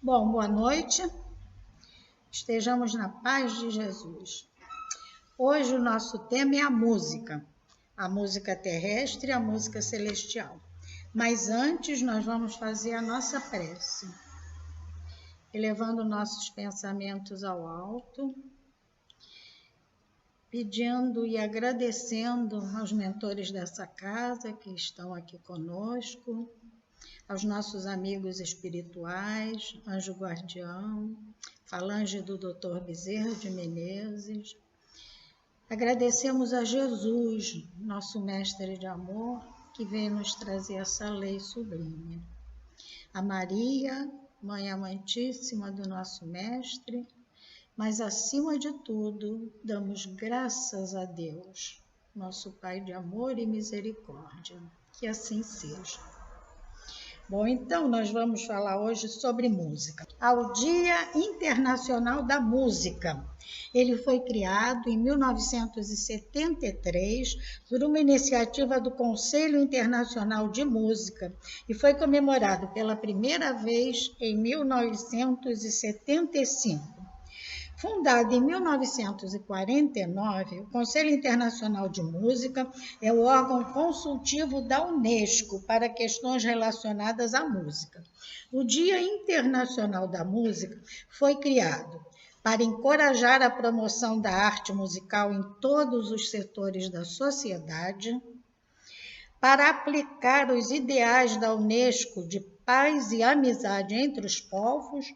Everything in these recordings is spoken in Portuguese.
Bom, boa noite. Estejamos na paz de Jesus. Hoje o nosso tema é a música terrestre e a música celestial. Mas antes nós vamos fazer a nossa prece, elevando nossos pensamentos ao alto, pedindo e agradecendo aos mentores dessa casa que estão aqui conosco, aos nossos amigos espirituais, Anjo Guardião, Falange do Dr. Bezerra de Menezes. Agradecemos a Jesus, nosso mestre de amor, que veio nos trazer essa lei sublime. A Maria, Mãe amantíssima do nosso mestre, mas acima de tudo, damos graças a Deus, nosso Pai de amor e misericórdia. Que assim seja. Bom, então nós vamos falar hoje sobre música. Ao Dia Internacional da Música. Ele foi criado em 1973 por uma iniciativa do Conselho Internacional de Música e foi comemorado pela primeira vez em 1975. Fundado em 1949, o Conselho Internacional de Música é o órgão consultivo da Unesco para questões relacionadas à música. O Dia Internacional da Música foi criado para encorajar a promoção da arte musical em todos os setores da sociedade, para aplicar os ideais da Unesco de paz e amizade entre os povos,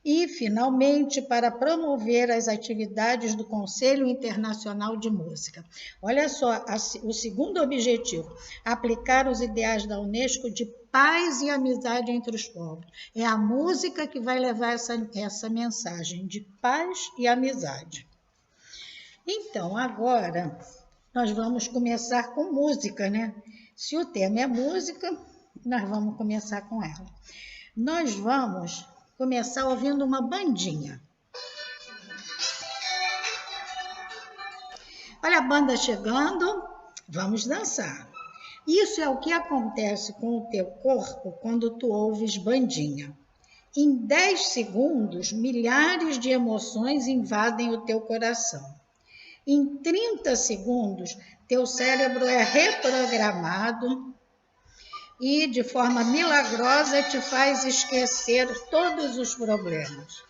e, finalmente, para promover as atividades do Conselho Internacional de Música. Olha só, o segundo objetivo, aplicar os ideais da Unesco de paz e amizade entre os povos. É a música que vai levar essa mensagem de paz e amizade. Então, agora, nós vamos começar com música, né? Se o tema é música, nós vamos começar com ela. Nós vamos começar ouvindo uma bandinha. Olha a banda chegando, vamos dançar. Isso é o que acontece com o teu corpo quando tu ouves bandinha. Em 10 segundos, milhares de emoções invadem o teu coração. Em 30 segundos, teu cérebro é reprogramado e, de forma milagrosa, te faz esquecer todos os problemas.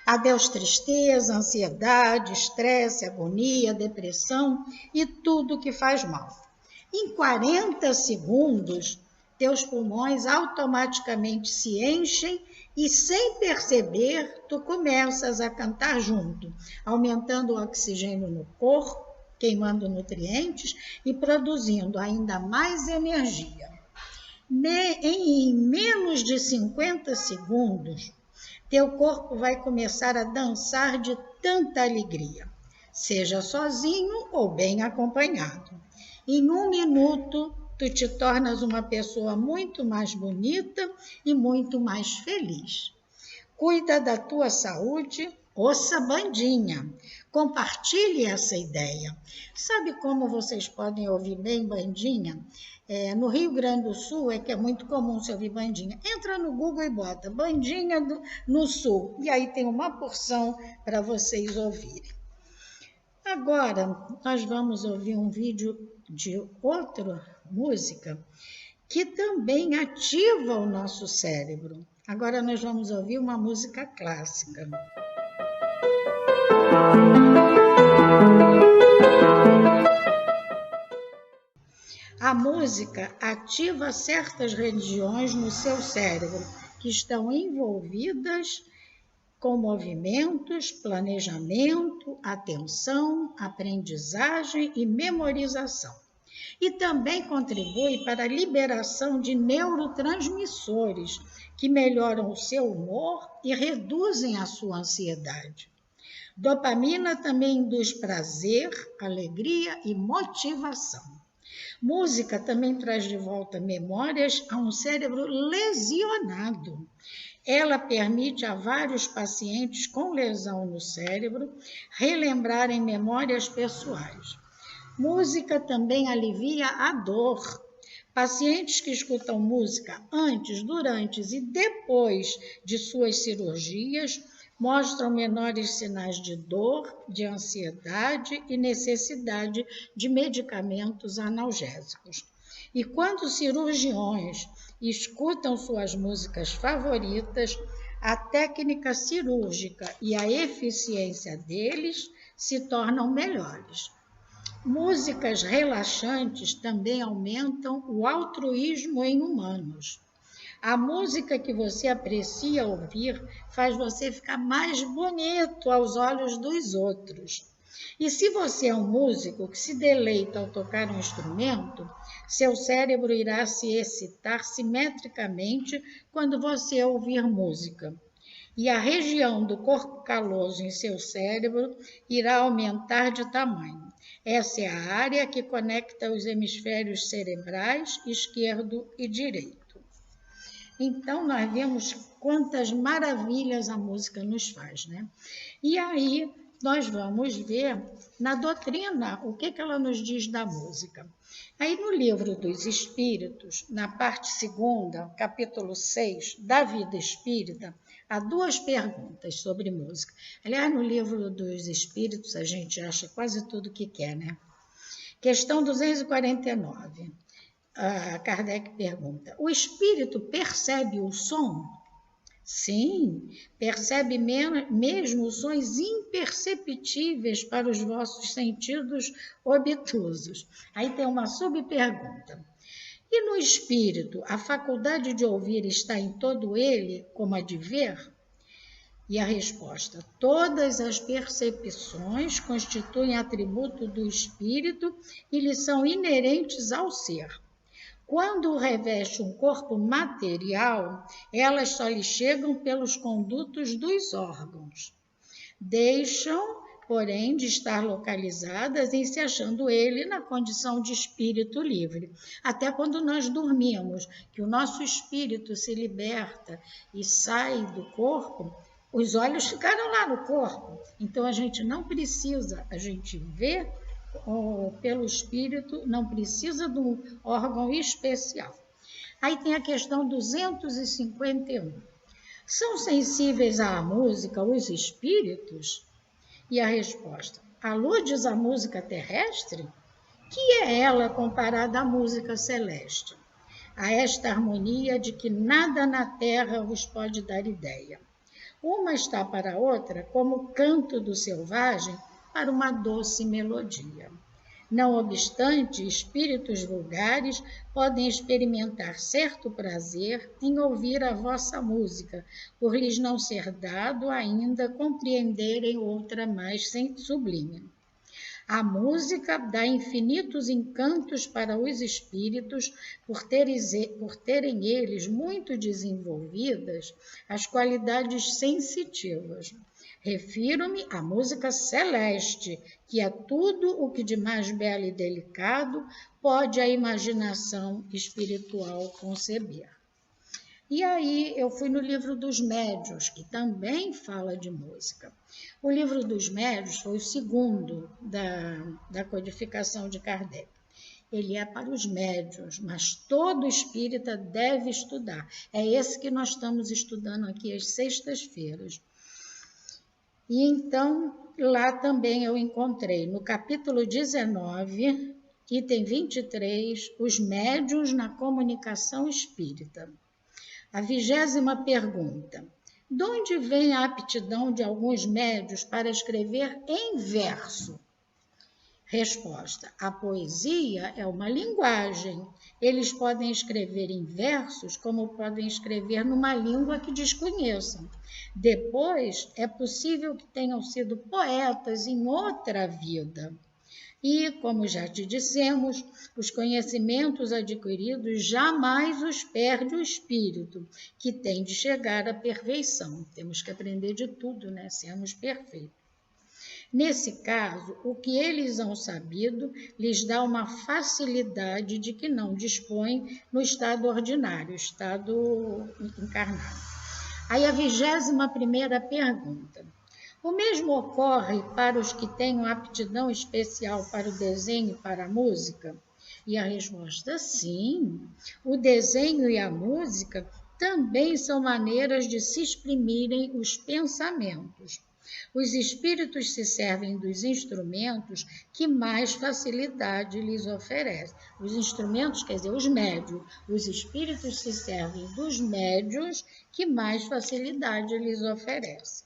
Adeus tristeza, ansiedade, estresse, agonia, depressão e tudo que faz mal. Em 40 segundos, teus pulmões automaticamente se enchem e, sem perceber, tu começas a cantar junto, aumentando o oxigênio no corpo, queimando nutrientes e produzindo ainda mais energia. Em menos de 50 segundos, teu corpo vai começar a dançar de tanta alegria, seja sozinho ou bem acompanhado. Em 1 minuto, tu te tornas uma pessoa muito mais bonita e muito mais feliz. Cuida da tua saúde, ouça bandinha. Compartilhe essa ideia. Sabe como vocês podem ouvir bem bandinha? No Rio Grande do Sul é que é muito comum se ouvir bandinha. Entra no Google e bota bandinha no Sul. E aí tem uma porção para vocês ouvirem. Agora, nós vamos ouvir um vídeo de outra música que também ativa o nosso cérebro. Agora nós vamos ouvir uma música clássica. A música ativa certas regiões no seu cérebro que estão envolvidas com movimentos, planejamento, atenção, aprendizagem e memorização. E também contribui para a liberação de neurotransmissores que melhoram o seu humor e reduzem a sua ansiedade. Dopamina também induz prazer, alegria e motivação. Música também traz de volta memórias a um cérebro lesionado Ela permite a vários pacientes com lesão no cérebro relembrarem memórias pessoais. Música também alivia a dor. Pacientes que escutam música antes, durante e depois de suas cirurgias mostram menores sinais de dor, de ansiedade e necessidade de medicamentos analgésicos. E quando cirurgiões escutam suas músicas favoritas, a técnica cirúrgica e a eficiência deles se tornam melhores. Músicas relaxantes também aumentam o altruísmo em humanos. A música que você aprecia ouvir faz você ficar mais bonito aos olhos dos outros. E se você é um músico que se deleita ao tocar um instrumento, seu cérebro irá se excitar simetricamente quando você ouvir música. E a região do corpo caloso em seu cérebro irá aumentar de tamanho. Essa é a área que conecta os hemisférios cerebrais esquerdo e direito. Então, nós vemos quantas maravilhas a música nos faz, né? E aí, nós vamos ver na doutrina o que ela nos diz da música. Aí, no Livro dos Espíritos, na parte 2ª, capítulo 6, da vida espírita, há 2 perguntas sobre música. Aliás, no Livro dos Espíritos, a gente acha quase tudo que quer, né? Questão 249. Kardec pergunta: o espírito percebe o som? Sim, percebe mesmo os sons imperceptíveis para os vossos sentidos obtusos. Aí tem uma subpergunta. E no espírito, a faculdade de ouvir está em todo ele, como a de ver? E a resposta: todas as percepções constituem atributo do espírito e lhe são inerentes ao ser. Quando reveste um corpo material, elas só lhe chegam pelos condutos dos órgãos. Deixam, porém, de estar localizadas em se achando ele na condição de espírito livre. Até quando nós dormimos, que o nosso espírito se liberta e sai do corpo, os olhos ficaram lá no corpo. Então, a gente não precisa, a gente vê pelo espírito, não precisa de um órgão especial. Aí tem a questão 251. São sensíveis à música os espíritos? E a resposta: aludes à música terrestre? Que é ela comparada à música celeste? A esta harmonia de que nada na terra vos pode dar ideia. Uma está para a outra como o canto do selvagem para uma doce melodia. Não obstante, espíritos vulgares podem experimentar certo prazer em ouvir a vossa música, por lhes não ser dado ainda compreenderem outra mais sublime. A música dá infinitos encantos para os espíritos, por terem eles muito desenvolvidas as qualidades sensitivas. Refiro-me à música celeste, que é tudo o que de mais belo e delicado pode a imaginação espiritual conceber. E aí eu fui no Livro dos Médiuns, que também fala de música. O Livro dos Médiuns foi o 2º da codificação de Kardec. Ele é para os médiuns, mas todo espírita deve estudar. É esse que nós estamos estudando aqui às sextas-feiras. E então, lá também eu encontrei, no capítulo 19, item 23, os médiuns na comunicação espírita. A 20ª pergunta: de onde vem a aptidão de alguns médiuns para escrever em verso? Resposta: a poesia é uma linguagem. Eles podem escrever em versos, como podem escrever numa língua que desconheçam. Depois, é possível que tenham sido poetas em outra vida. E, como já te dissemos, os conhecimentos adquiridos jamais os perde o espírito, que tem de chegar à perfeição. Temos que aprender de tudo, né? Sermos perfeitos. Nesse caso, o que eles hão sabido lhes dá uma facilidade de que não dispõem no estado ordinário, estado encarnado. Aí a 21ª pergunta. O mesmo ocorre para os que têm aptidão especial para o desenho e para a música? E a resposta, sim. O desenho e a música também são maneiras de se exprimirem os pensamentos. Os espíritos se servem dos instrumentos que mais facilidade lhes oferecem. Os instrumentos, quer dizer, os médios. Os espíritos se servem dos médios que mais facilidade lhes oferecem.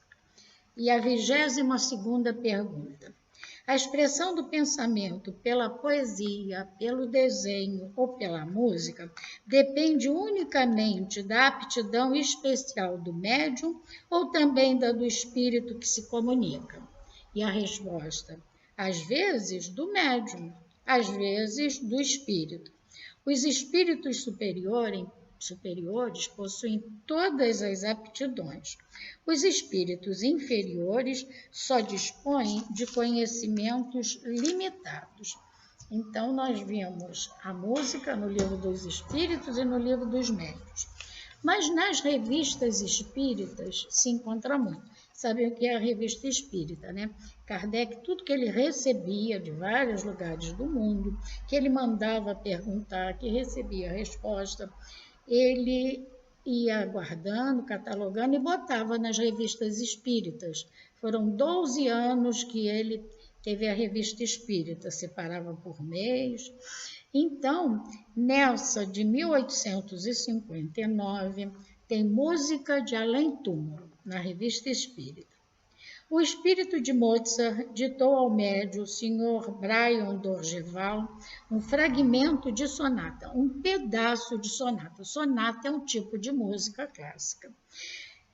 E a 22ª pergunta. A expressão do pensamento pela poesia, pelo desenho ou pela música depende unicamente da aptidão especial do médium ou também da do espírito que se comunica? E a resposta, às vezes do médium, às vezes do espírito. Os espíritos superiores possuem todas as aptidões. Os espíritos inferiores só dispõem de conhecimentos limitados. Então, nós vimos a música no Livro dos Espíritos e no Livro dos Médiuns. Mas nas revistas espíritas se encontra muito. Sabem o que é a revista espírita, né? Kardec, tudo que ele recebia de vários lugares do mundo, que ele mandava perguntar, que recebia resposta, ele ia guardando, catalogando e botava nas revistas espíritas. Foram 12 anos que ele teve a revista espírita, separava por mês. Então, nessa de 1859, tem Música de Além-Túmulo, na revista espírita. O espírito de Mozart ditou ao médium, o Sr. Brian Dorgeval, um fragmento de sonata, um pedaço de sonata. Sonata é um tipo de música clássica.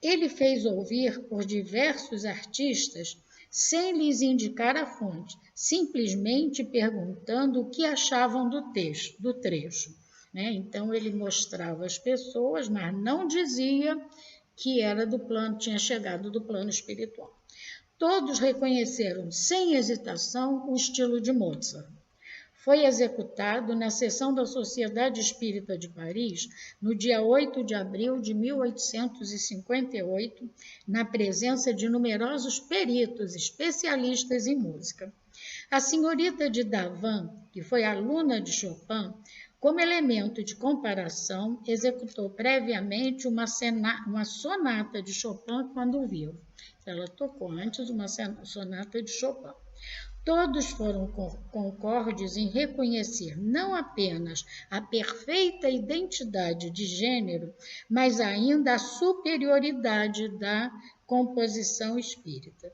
Ele fez ouvir por diversos artistas, sem lhes indicar a fonte, simplesmente perguntando o que achavam do trecho. Né? Então, ele mostrava às pessoas, mas não dizia que era do plano, tinha chegado do plano espiritual. Todos reconheceram, sem hesitação, o estilo de Mozart. Foi executado na sessão da Sociedade Espírita de Paris, no dia 8 de abril de 1858, na presença de numerosos peritos, especialistas em música. A senhorita de Davant, que foi aluna de Chopin, como elemento de comparação, executou previamente uma sonata de Chopin quando viu. Ela tocou antes uma sonata de Chopin. Todos foram concordes em reconhecer não apenas a perfeita identidade de gênero, mas ainda a superioridade da composição espírita.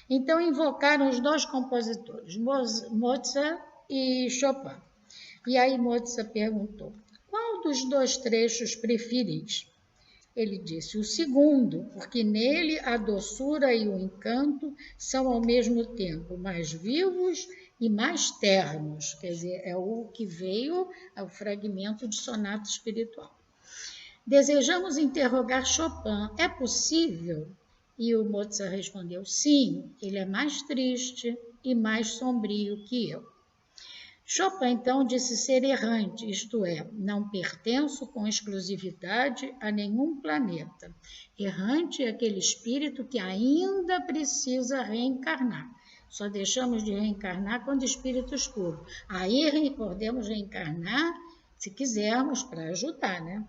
Então, invocaram os dois compositores, Mozart e Chopin. E aí Mozart perguntou, qual dos dois trechos preferis? Ele disse, o segundo, porque nele a doçura e o encanto são ao mesmo tempo mais vivos e mais ternos. Quer dizer, é o que veio ao fragmento de sonata espiritual. Desejamos interrogar Chopin, é possível? E o Mozart respondeu, sim, ele é mais triste e mais sombrio que eu. Chopin, então, disse ser errante, isto é, não pertenço com exclusividade a nenhum planeta. Errante é aquele espírito que ainda precisa reencarnar. Só deixamos de reencarnar quando espírito escuro. Aí podemos reencarnar, se quisermos, para ajudar, né?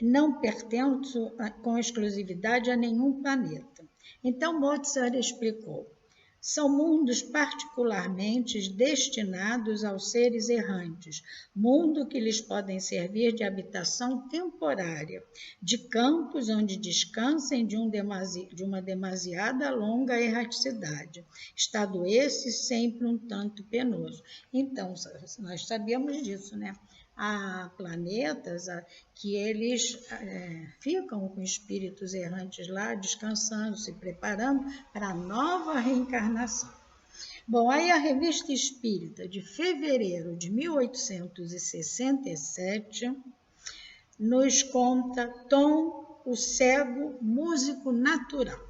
Não pertenço com exclusividade a nenhum planeta. Então, Mozart explicou. São mundos particularmente destinados aos seres errantes, mundo que lhes podem servir de habitação temporária, de campos onde descansem de uma demasiada longa erraticidade, estado esse sempre um tanto penoso. Então, nós sabemos disso, né? Há planetas que eles ficam com espíritos errantes lá, descansando, se preparando para a nova reencarnação. Bom, aí a Revista Espírita, de fevereiro de 1867, nos conta Tom, o cego, músico natural.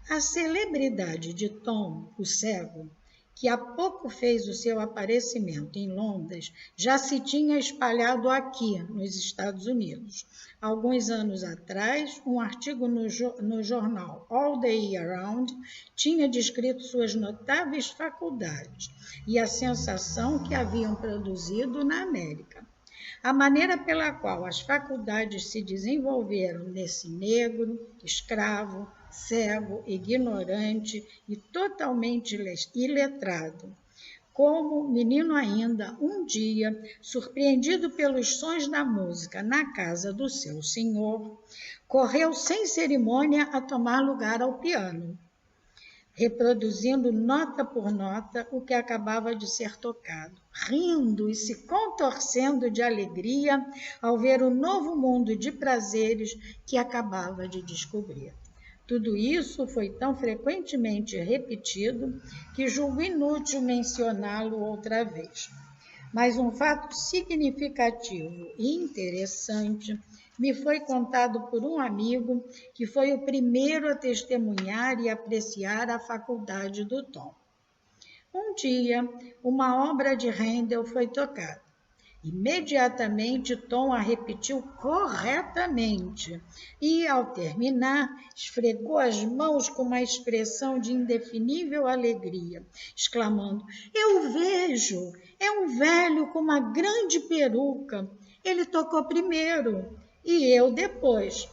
A celebridade de Tom, o cego, que há pouco fez o seu aparecimento em Londres, já se tinha espalhado aqui, nos Estados Unidos. Alguns anos atrás, um artigo no jornal All the Year Round tinha descrito suas notáveis faculdades e a sensação que haviam produzido na América. A maneira pela qual as faculdades se desenvolveram nesse negro, escravo, cego, ignorante e totalmente iletrado, como menino ainda, um dia, surpreendido pelos sons da música na casa do seu senhor, correu sem cerimônia a tomar lugar ao piano, reproduzindo nota por nota o que acabava de ser tocado, rindo e se contorcendo de alegria ao ver o novo mundo de prazeres que acabava de descobrir. Tudo isso foi tão frequentemente repetido que julgo inútil mencioná-lo outra vez. Mas um fato significativo e interessante me foi contado por um amigo que foi o primeiro a testemunhar e apreciar a faculdade do Tom. Um dia, uma obra de Handel foi tocada. Imediatamente, Tom a repetiu corretamente e, ao terminar, esfregou as mãos com uma expressão de indefinível alegria, exclamando: "Eu vejo! É um velho com uma grande peruca. Ele tocou primeiro e eu depois."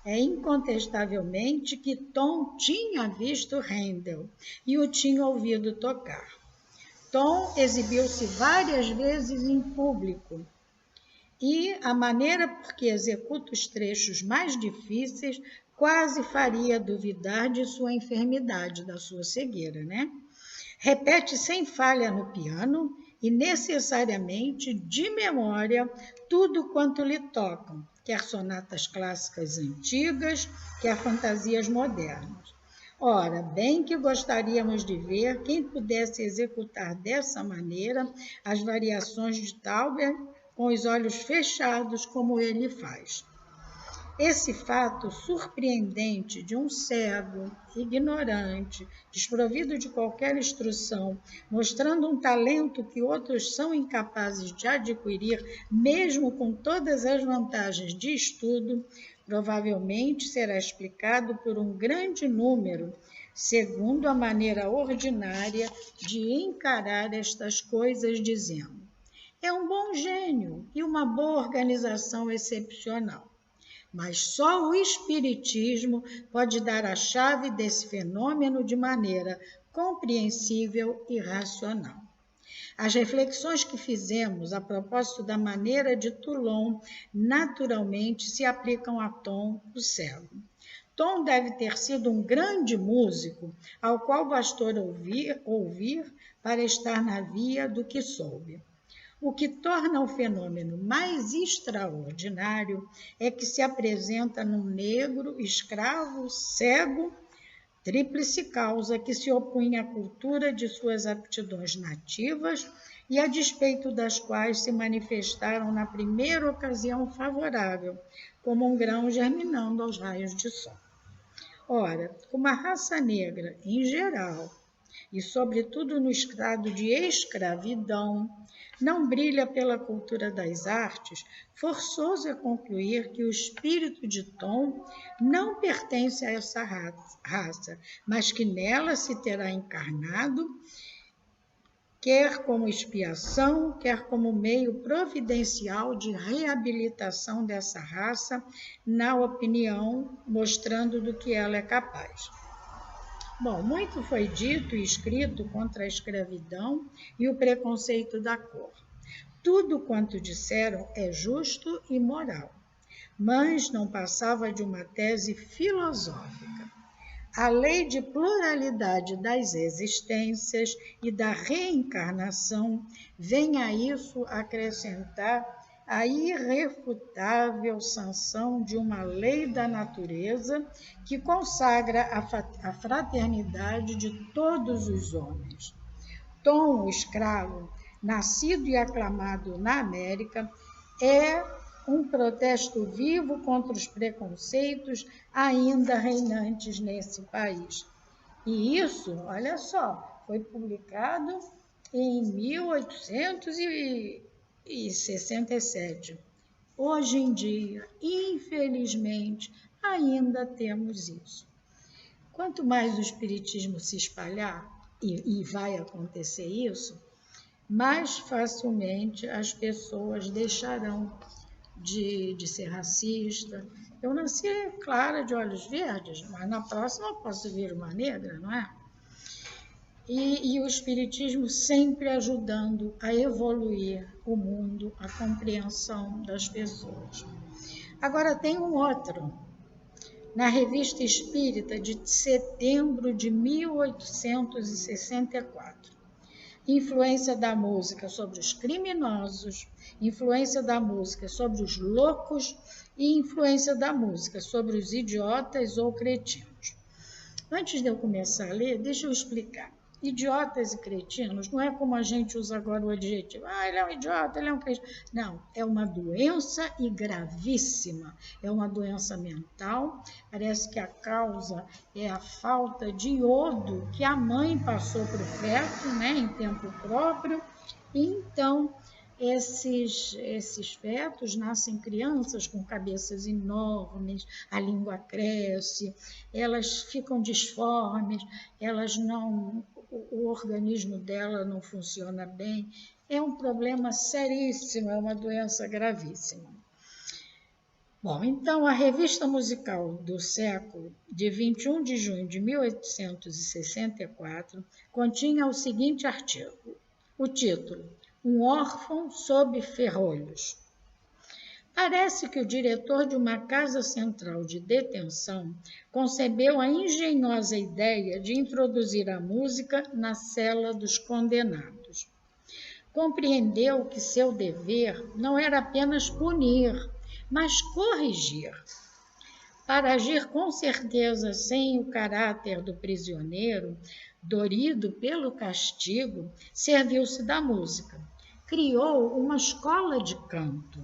É incontestavelmente que Tom tinha visto Handel e o tinha ouvido tocar. Tom exibiu-se várias vezes em público e a maneira por que executa os trechos mais difíceis quase faria duvidar de sua enfermidade, da sua cegueira, né? Repete sem falha no piano e necessariamente de memória tudo quanto lhe tocam, quer sonatas clássicas antigas, quer fantasias modernas. Ora, bem que gostaríamos de ver quem pudesse executar dessa maneira as variações de Thalberg com os olhos fechados, como ele faz. Esse fato surpreendente de um cego, ignorante, desprovido de qualquer instrução, mostrando um talento que outros são incapazes de adquirir, mesmo com todas as vantagens de estudo, provavelmente será explicado por um grande número, segundo a maneira ordinária de encarar estas coisas, dizendo: é um bom gênio e uma boa organização excepcional. Mas só o Espiritismo pode dar a chave desse fenômeno de maneira compreensível e racional. As reflexões que fizemos a propósito da maneira de Toulon naturalmente se aplicam a Tom, o cego. Tom deve ter sido um grande músico, ao qual bastou ouvir para estar na via do que soube. O que torna o fenômeno mais extraordinário é que se apresenta num negro, escravo, cego, tríplice causa que se opunha à cultura de suas aptidões nativas e a despeito das quais se manifestaram na primeira ocasião favorável, como um grão germinando aos raios de sol. Ora, como a raça negra, em geral, e sobretudo no estado de escravidão, não brilha pela cultura das artes, forçoso é concluir que o espírito de Tom não pertence a essa raça, mas que nela se terá encarnado, quer como expiação, quer como meio providencial de reabilitação dessa raça, na opinião, mostrando do que ela é capaz. Bom, muito foi dito e escrito contra a escravidão e o preconceito da cor. Tudo quanto disseram é justo e moral, mas não passava de uma tese filosófica. A lei de pluralidade das existências e da reencarnação vem a isso acrescentar a irrefutável sanção de uma lei da natureza que consagra a fraternidade de todos os homens. Tom, o escravo, nascido e aclamado na América, é um protesto vivo contra os preconceitos ainda reinantes nesse país. E isso, olha só, Foi publicado em 1867. Hoje em dia, infelizmente, ainda temos isso. Quanto mais o espiritismo se espalhar, e vai acontecer isso, mais facilmente as pessoas deixarão de ser racista. Eu nasci clara de olhos verdes, mas na próxima eu posso vir uma negra, não é? E o espiritismo sempre ajudando a evoluir o mundo, a compreensão das pessoas. Agora tem um outro, na Revista Espírita de setembro de 1864. Influência da música sobre os criminosos, influência da música sobre os loucos e influência da música sobre os idiotas ou cretinos. Antes de eu começar a ler, deixa eu explicar. Idiotas e cretinos não é como a gente usa agora o adjetivo. Ele é um idiota, ele é um cretino. Não, é uma doença e gravíssima. É uma doença mental. Parece que a causa é a falta de iodo que a mãe passou para o feto, né, em tempo próprio. Então, esses fetos nascem crianças com cabeças enormes, a língua cresce, elas ficam disformes, o organismo dela não funciona bem. É um problema seríssimo, é uma doença gravíssima. Bom, então a Revista Musical do Século, de 21 de junho de 1864, continha o seguinte artigo, o título: Um órfão sob ferrolhos. Parece que o diretor de uma casa central de detenção concebeu a engenhosa ideia de introduzir a música na cela dos condenados. Compreendeu que seu dever não era apenas punir, mas corrigir. Para agir com certeza sem o caráter do prisioneiro, dorido pelo castigo, serviu-se da música. Criou uma escola de canto.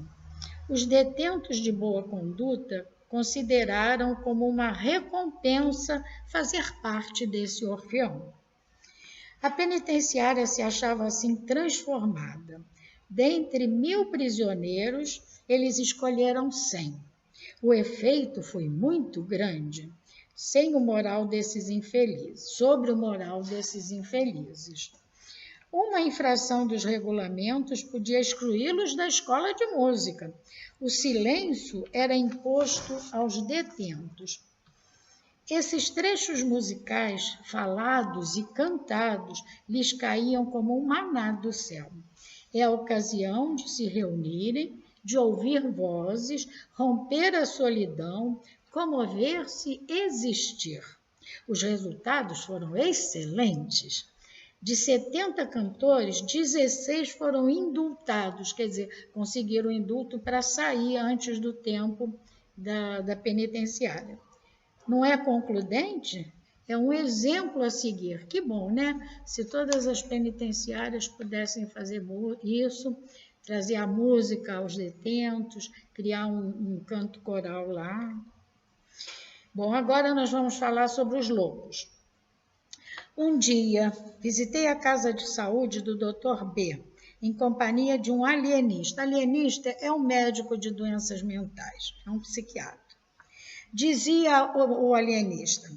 Os detentos de boa conduta consideraram como uma recompensa fazer parte desse orfeão. A penitenciária se achava assim transformada. Dentre 1000 prisioneiros, eles escolheram 100. O efeito foi muito grande, sobre o moral desses infelizes. Uma infração dos regulamentos podia excluí-los da escola de música. O silêncio era imposto aos detentos. Esses trechos musicais, falados e cantados, lhes caíam como um maná do céu. É a ocasião de se reunirem, de ouvir vozes, romper a solidão, comover-se, existir. Os resultados foram excelentes. De 70 cantores, 16 foram indultados, quer dizer, conseguiram indulto para sair antes do tempo da penitenciária. Não é concludente? É um exemplo a seguir. Que bom, né? Se todas as penitenciárias pudessem fazer isso, trazer a música aos detentos, criar um canto coral lá. Bom, agora nós vamos falar sobre os loucos. Um dia, visitei a casa de saúde do Dr. B, em companhia de um alienista. Alienista é um médico de doenças mentais, é um psiquiatra. Dizia o alienista: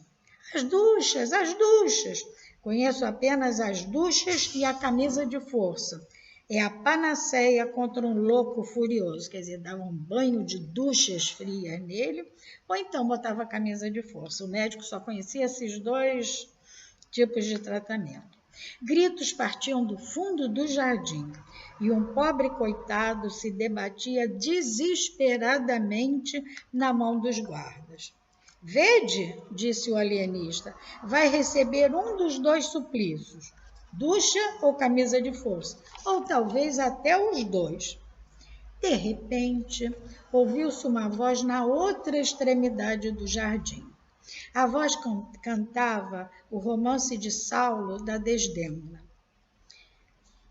as duchas. Conheço apenas as duchas e a camisa de força. É a panaceia contra um louco furioso. Quer dizer, dava um banho de duchas frias nele, ou então botava a camisa de força. O médico só conhecia esses dois tipos de tratamento. Gritos partiam do fundo do jardim e um pobre coitado se debatia desesperadamente na mão dos guardas. Vede, disse o alienista, vai receber um dos dois suplícios, ducha ou camisa de força, ou talvez até os dois. De repente, ouviu-se uma voz na outra extremidade do jardim. A voz cantava o romance de Saulo da Desdémona.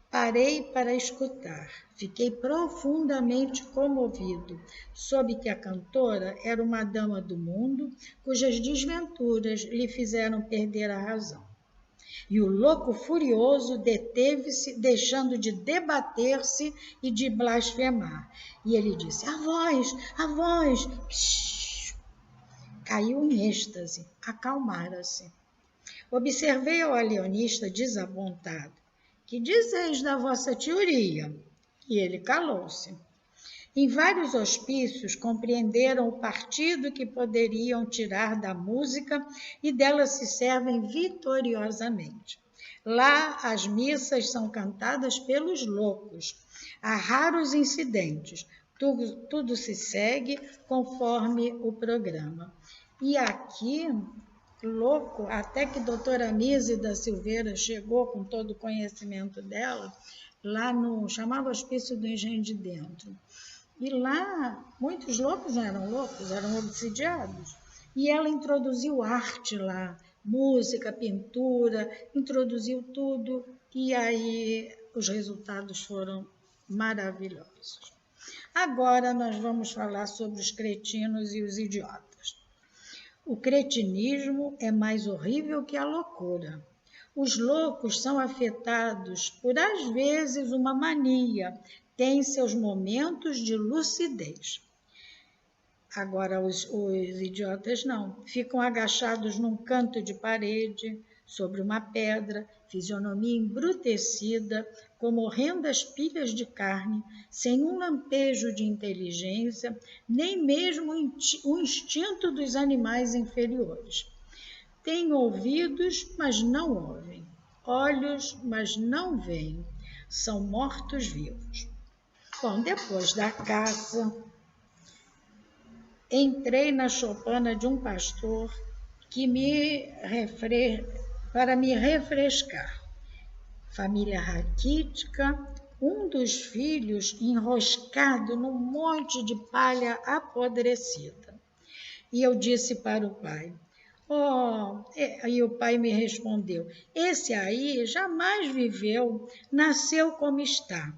Parei para escutar. Fiquei profundamente comovido. Soube que a cantora era uma dama do mundo, cujas desventuras lhe fizeram perder a razão. E o louco furioso deteve-se, deixando de debater-se e de blasfemar. E ele disse: a voz, psh. Caiu em êxtase, acalmara-se. Observei ao alionista desapontado: que dizeis da vossa teoria? E ele calou-se. Em vários hospícios compreenderam o partido que poderiam tirar da música e dela se servem vitoriosamente. Lá as missas são cantadas pelos loucos. Há raros incidentes. Tudo se segue conforme o programa. E aqui, louco, até que a doutora Anise da Silveira chegou com todo o conhecimento dela, lá no chamava Hospício do Engenho de Dentro. E lá, muitos loucos não eram loucos, eram obsidiados. E ela introduziu arte lá, música, pintura, introduziu tudo. E aí os resultados foram maravilhosos. Agora nós vamos falar sobre os cretinos e os idiotas. O cretinismo é mais horrível que a loucura. Os loucos são afetados por, às vezes, uma mania, têm seus momentos de lucidez. Agora, os idiotas não. Ficam agachados num canto de parede, sobre uma pedra, fisionomia embrutecida, como horrendas pilhas de carne, sem um lampejo de inteligência, nem mesmo o instinto dos animais inferiores. Têm ouvidos, mas não ouvem, olhos, mas não veem. São mortos-vivos. Bom, depois da caça, entrei na choupana de um pastor para me refrescar. Família raquítica, um dos filhos enroscado num monte de palha apodrecida. E eu disse para o pai: e o pai me respondeu: esse aí jamais viveu, nasceu como está.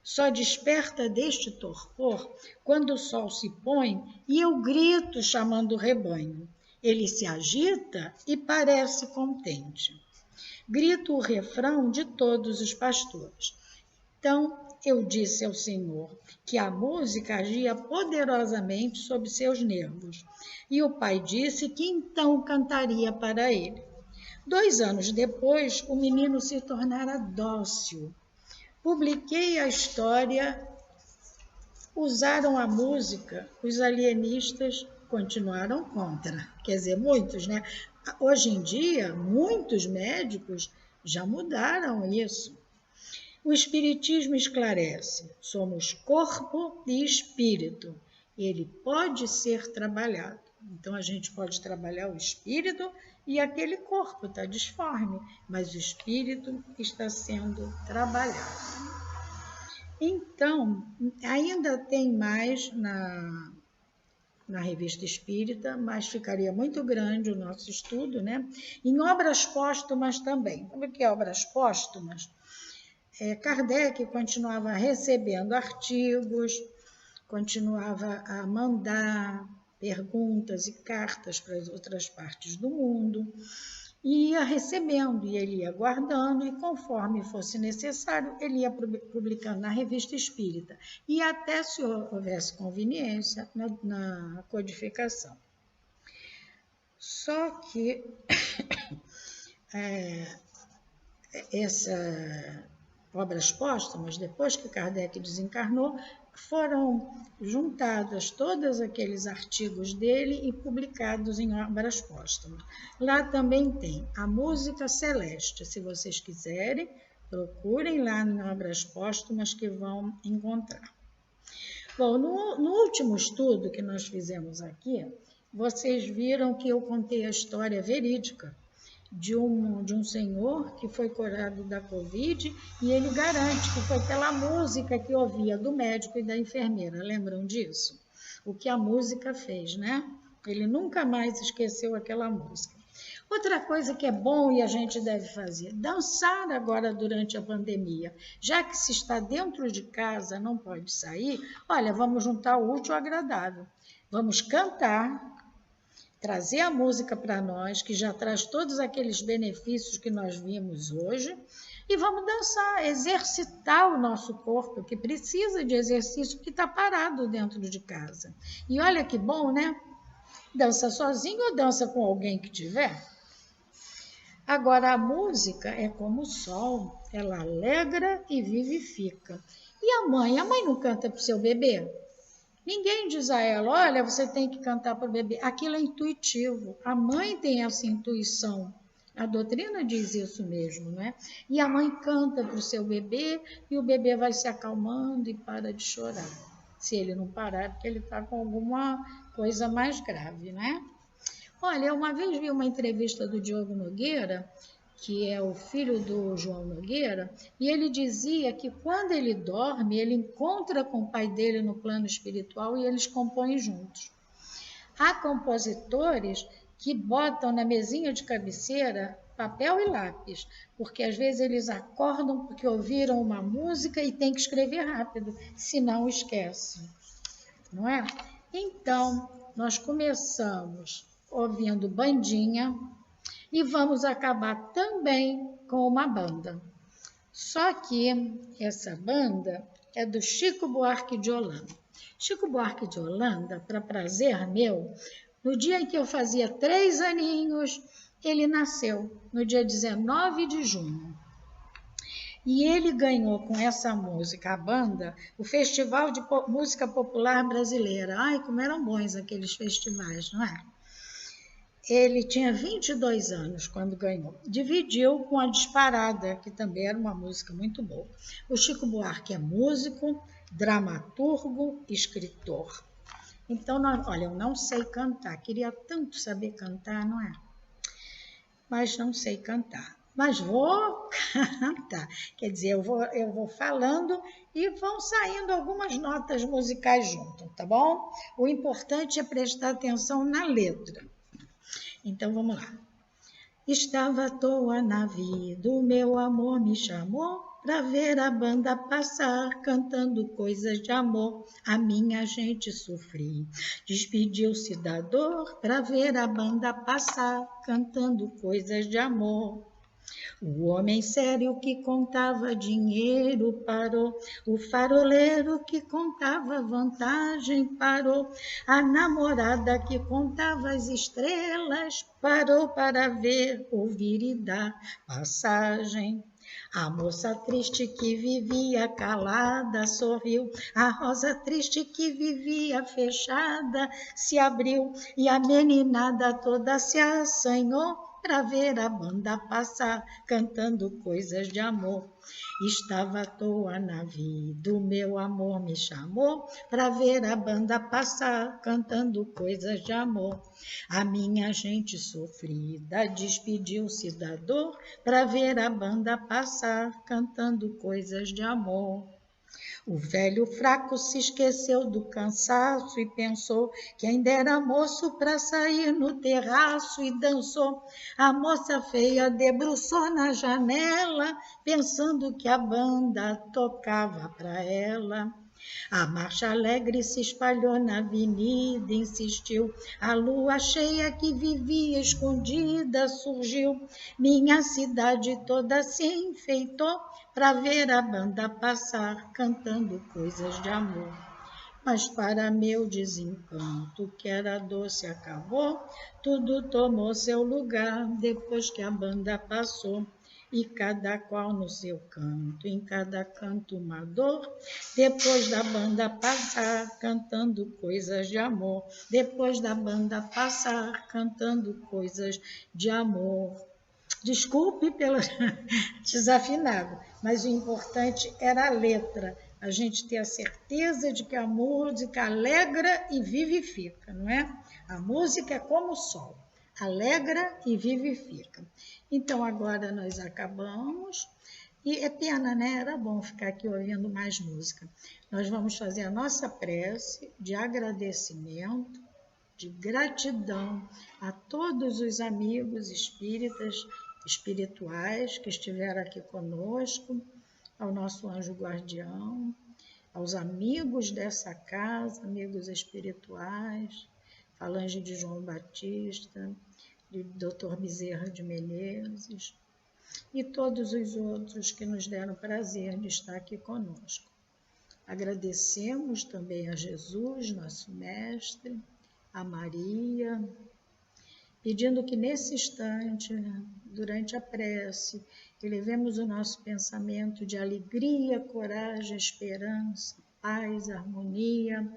Só desperta deste torpor quando o sol se põe e eu grito chamando o rebanho. Ele se agita e parece contente. Grito o refrão de todos os pastores. Então eu disse ao Senhor que a música agia poderosamente sobre seus nervos. E o pai disse que então cantaria para ele. 2 anos depois, o menino se tornara dócil. Publiquei a história, usaram a música, os alienistas continuaram contra. Quer dizer, muitos, né? Hoje em dia, muitos médicos já mudaram isso. O Espiritismo esclarece, somos corpo e espírito. Ele pode ser trabalhado. Então, a gente pode trabalhar o espírito e aquele corpo está disforme, mas o espírito está sendo trabalhado. Então, ainda tem mais na Revista Espírita, mas ficaria muito grande o nosso estudo, né? Em obras póstumas também. O que é obras póstumas? Kardec continuava recebendo artigos, continuava a mandar perguntas e cartas para as outras partes do mundo, e ia recebendo, e ele ia guardando, e conforme fosse necessário, ele ia publicando na Revista Espírita, e até se houvesse conveniência na codificação. Só que essas obras póstumas, depois que Kardec desencarnou, foram juntadas todos aqueles artigos dele e publicados em obras póstumas. Lá também tem a música celeste. Se vocês quiserem, procurem lá em obras póstumas que vão encontrar. Bom, no último estudo que nós fizemos aqui, vocês viram que eu contei a história verídica de um senhor que foi curado da Covid, e ele garante que foi pela música que ouvia do médico e da enfermeira. Lembram disso? O que a música fez, né? Ele nunca mais esqueceu aquela música. Outra coisa que é bom e a gente deve fazer, dançar agora durante a pandemia. Já que se está dentro de casa, não pode sair, olha, vamos juntar o útil ao agradável. Vamos cantar, trazer a música para nós, que já traz todos aqueles benefícios que nós vimos hoje, e vamos dançar, exercitar o nosso corpo, que precisa de exercício, que está parado dentro de casa. E olha que bom, né? Dança sozinho ou dança com alguém que tiver? Agora, a música é como o sol, ela alegra e vivifica. E a mãe não canta para o seu bebê? Ninguém diz a ela, olha, você tem que cantar para o bebê. Aquilo é intuitivo. A mãe tem essa intuição. A doutrina diz isso mesmo, não é? E a mãe canta para o seu bebê e o bebê vai se acalmando e para de chorar. Se ele não parar, é porque ele está com alguma coisa mais grave, né? Olha, eu uma vez vi uma entrevista do Diogo Nogueira, que é o filho do João Nogueira, e ele dizia que quando ele dorme, ele encontra com o pai dele no plano espiritual e eles compõem juntos. Há compositores que botam na mesinha de cabeceira papel e lápis, porque às vezes eles acordam porque ouviram uma música e tem que escrever rápido, senão esquece, não é? Então, nós começamos ouvindo bandinha e vamos acabar também com uma banda. Só que essa banda é do Chico Buarque de Holanda. Chico Buarque de Holanda, para prazer meu, no dia em que eu fazia 3 aninhos, ele nasceu, no dia 19 de junho. E ele ganhou com essa música, a banda, o Festival de Música Popular Brasileira. Ai, como eram bons aqueles festivais, não é? Ele tinha 22 anos quando ganhou. Dividiu com a Disparada, que também era uma música muito boa. O Chico Buarque é músico, dramaturgo, escritor. Então, olha, eu não sei cantar. Queria tanto saber cantar, não é? Mas não sei cantar. Mas vou cantar. Quer dizer, eu vou falando e vão saindo algumas notas musicais junto, tá bom? O importante é prestar atenção na letra. Então, vamos lá. Estava à toa na vida, o meu amor me chamou para ver a banda passar, cantando coisas de amor. A minha gente sofri. Despediu-se da dor para ver a banda passar, cantando coisas de amor. O homem sério que contava dinheiro parou, o faroleiro que contava vantagem parou, a namorada que contava as estrelas parou para ver, ouvir e dar passagem. A moça triste que vivia calada sorriu, a rosa triste que vivia fechada se abriu e a meninada toda se assanhou para ver a banda passar, cantando coisas de amor. Estava à toa na vida, o meu amor me chamou para ver a banda passar, cantando coisas de amor. A minha gente sofrida despediu-se da dor para ver a banda passar, cantando coisas de amor. O velho fraco se esqueceu do cansaço e pensou que ainda era moço para sair no terraço e dançou. A moça feia debruçou na janela, pensando que a banda tocava para ela. A marcha alegre se espalhou na avenida, insistiu. A lua cheia que vivia escondida surgiu. Minha cidade toda se enfeitou para ver a banda passar, cantando coisas de amor. Mas para meu desencanto, que era doce acabou, tudo tomou seu lugar depois que a banda passou. E cada qual no seu canto, em cada canto uma dor, depois da banda passar, cantando coisas de amor, depois da banda passar, cantando coisas de amor. Desculpe pelo desafinado, mas o importante era a letra, a gente ter a certeza de que a música alegra e vivifica, não é? A música é como o sol, alegra e vivifica. Então, agora nós acabamos. E é pena, né? Era bom ficar aqui ouvindo mais música. Nós vamos fazer a nossa prece de agradecimento, de gratidão a todos os amigos espíritas, espirituais que estiveram aqui conosco, ao nosso anjo guardião, aos amigos dessa casa, amigos espirituais, Falange de João Batista, de Dr. Bezerra de Menezes e todos os outros que nos deram prazer de estar aqui conosco. Agradecemos também a Jesus, nosso Mestre, a Maria, pedindo que nesse instante, durante a prece, elevemos o nosso pensamento de alegria, coragem, esperança, paz, harmonia,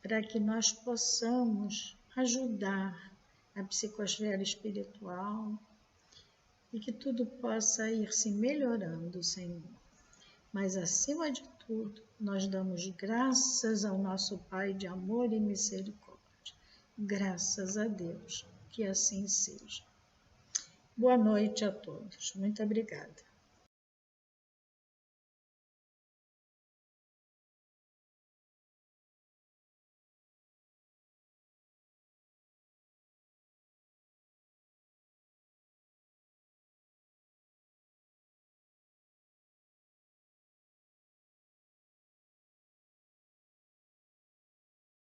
para que nós possamos ajudar a psicosfera espiritual e que tudo possa ir se melhorando, Senhor. Mas, acima de tudo, nós damos graças ao nosso Pai de amor e misericórdia. Graças a Deus, que assim seja. Boa noite a todos. Muito obrigada.